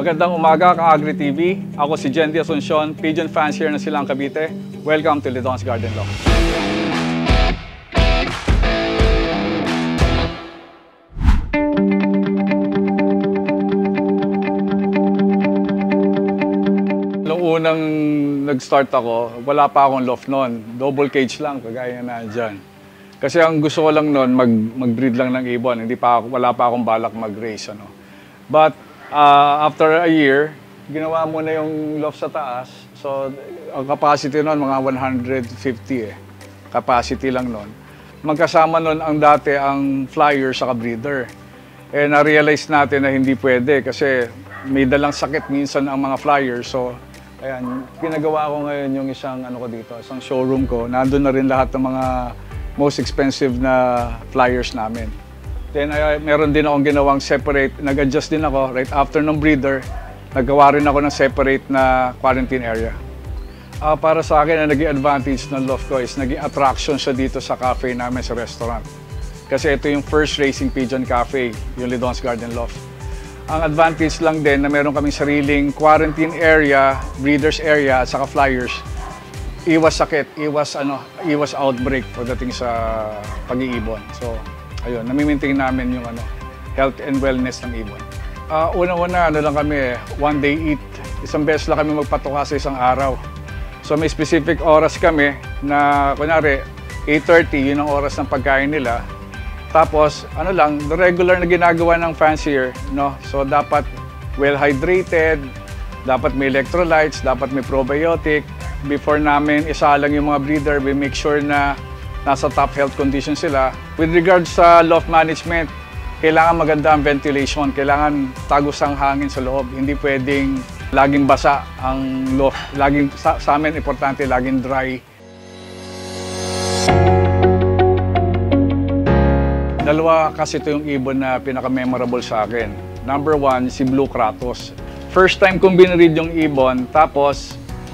Magandang umaga ka Agri TV. Ako si Jendy Asuncion, pigeon fancier ng Silang Cavite. Welcome to Lidon's Garden Loft. Nung unang nag-start ako, wala pa akong loft noon. Double cage lang, kagaya na dyan. Kasi ang gusto ko lang noon, mag-breed lang ng ibon. Wala pa akong balak mag-raise. But after a year, ginawa mo na yung loft sa taas. So, ang capacity noon, mga 150 capacity lang noon. Magkasama noon ang dati ang flyer sa breeder. Na-realize natin na hindi pwede kasi may dalang sakit minsan ang mga flyers. So, ayan, pinagawa ko ngayon yung isang isang showroom ko. Nandun na rin lahat ng mga most expensive na flyers namin. Then meron din akong ginawang separate, nag-adjust din ako right after ng breeder. Nagawa rin ako ng separate na quarantine area. Para sa akin, ang naging advantage ng loft ko is naging attraction siya dito sa cafe namin sa restaurant. Kasi ito yung first racing pigeon cafe, yung Lidon's Garden Loft. Ang advantage lang din na meron kaming sariling quarantine area, breeders area at saka flyers. Iwas sakit, iwas outbreak pagdating sa pag-iibon. So, ayun, nami-maintain namin yung health and wellness ng ibon. Una-una, lang kami, one day eat. Isang beses lang kami magpatuka sa isang araw. So may specific oras kami na, kunyari, 8:30, yun ang oras ng pagkain nila. Tapos, the regular na ginagawa ng fancier, no? So dapat well-hydrated, dapat may electrolytes, dapat may probiotic. Before namin isalang yung mga breeder, we make sure na nasa top health condition sila. With regards sa loft management, kailangan maganda ang ventilation, kailangan tagos ang hangin sa loob. Hindi pwedeng laging basa ang loft. Sa amin, importante, laging dry. Dalawa kasi ito yung ibon na pinaka-memorable sa akin. Number one, si Blue Kratos. First time kong binreed yung ibon, tapos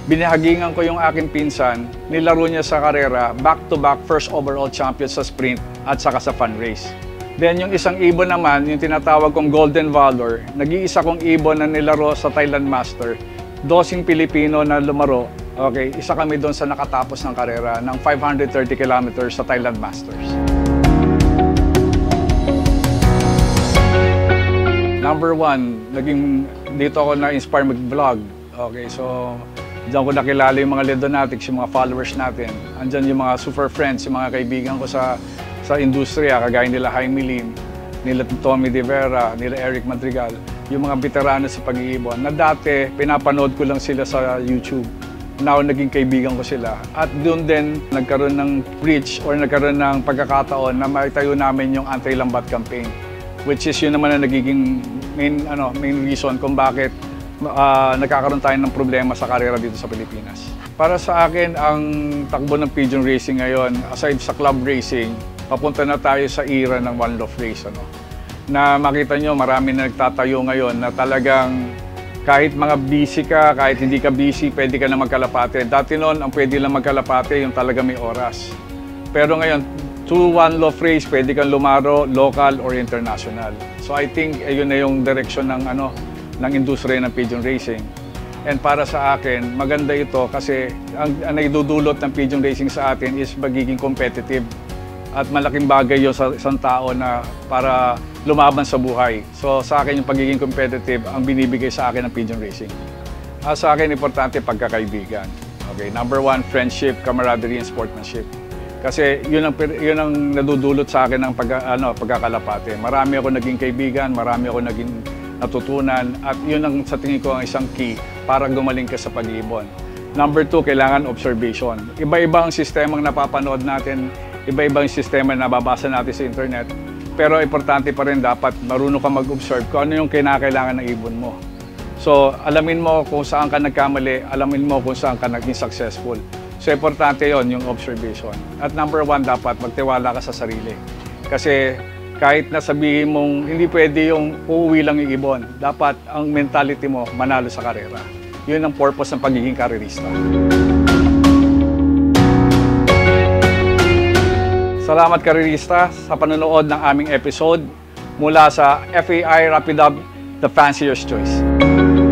binihagingan ko yung aking pinsan, nilaro niya sa karera, back-to-back first overall champion sa sprint at saka sa fun race. Then yung isang ibon naman, yung tinatawag kong Golden Valor, nag-iisa kong ibon na nilaro sa Thailand Master. 12 Pilipino na lumaro, okay, isa kami doon sa nakatapos ng karera ng 530 kilometers sa Thailand Masters. Number one, dito ako na-inspire mag-vlog. Okay, so diyan ko nakilala yung mga Lidonatics, yung mga followers natin. Andyan yung mga super friends, yung mga kaibigan ko sa industriya, kagaya nila Jaime Lim, nila Tommy De Vera, nila Eric Madrigal, yung mga veterano sa pag-iibon na dati pinapanood ko lang sila sa YouTube. Now, naging kaibigan ko sila. At doon din nagkaroon ng bridge or nagkaroon ng pagkakataon na maitayo namin yung anti-lambat campaign, which is yun naman na nagiging main reason kung bakit nagkakaroon tayo ng problema sa karera dito sa Pilipinas. Para sa akin, ang takbo ng pigeon racing ngayon, aside sa club racing, papunta na tayo sa era ng one loft race. Na makita nyo, marami na nagtatayo ngayon na talagang kahit mga busy ka, kahit hindi ka busy, pwede ka na magkalapate. Dati noon, ang pwede lang magkalapate, yung talaga may oras. Pero ngayon, through one loft race, pwede kang lumaro, local or international. So I think, ayun na yung direction ng industriya ng pigeon racing. And para sa akin, maganda ito kasi ang naidudulot ng pigeon racing sa atin is magiging competitive. At malaking bagay yun sa isang tao na para lumaban sa buhay. So sa akin yung pagiging competitive ang binibigay sa akin ng pigeon racing. Sa akin, importante pagkakaibigan. Okay, number one, friendship, camaraderie, and sportsmanship. Kasi yun ang nadudulot sa akin ng pagkakalapate. Marami ako naging kaibigan, marami ako naging natutunan, at yun ang sa tingin ko ang isang key para gumaling ka sa pag-iibon. Number two, kailangan observation. Iba-iba ang sistemang napapanood natin, iba-iba ang sistema na nababasa natin sa internet, pero importante pa rin dapat marunong ka mag-observe kung ano yung kinakailangan ng ibon mo. So, alamin mo kung saan ka nagkamali, alamin mo kung saan ka naging successful. So, importante yon yung observation. At number one, dapat magtiwala ka sa sarili. Kasi kahit nasabihin mong hindi pwede yung uuwi lang yung ibon, dapat ang mentality mo manalo sa karera. Yun ang purpose ng pagiging karerista. Salamat karerista sa panonood ng aming episode mula sa FAI Rapidab the fancier's choice.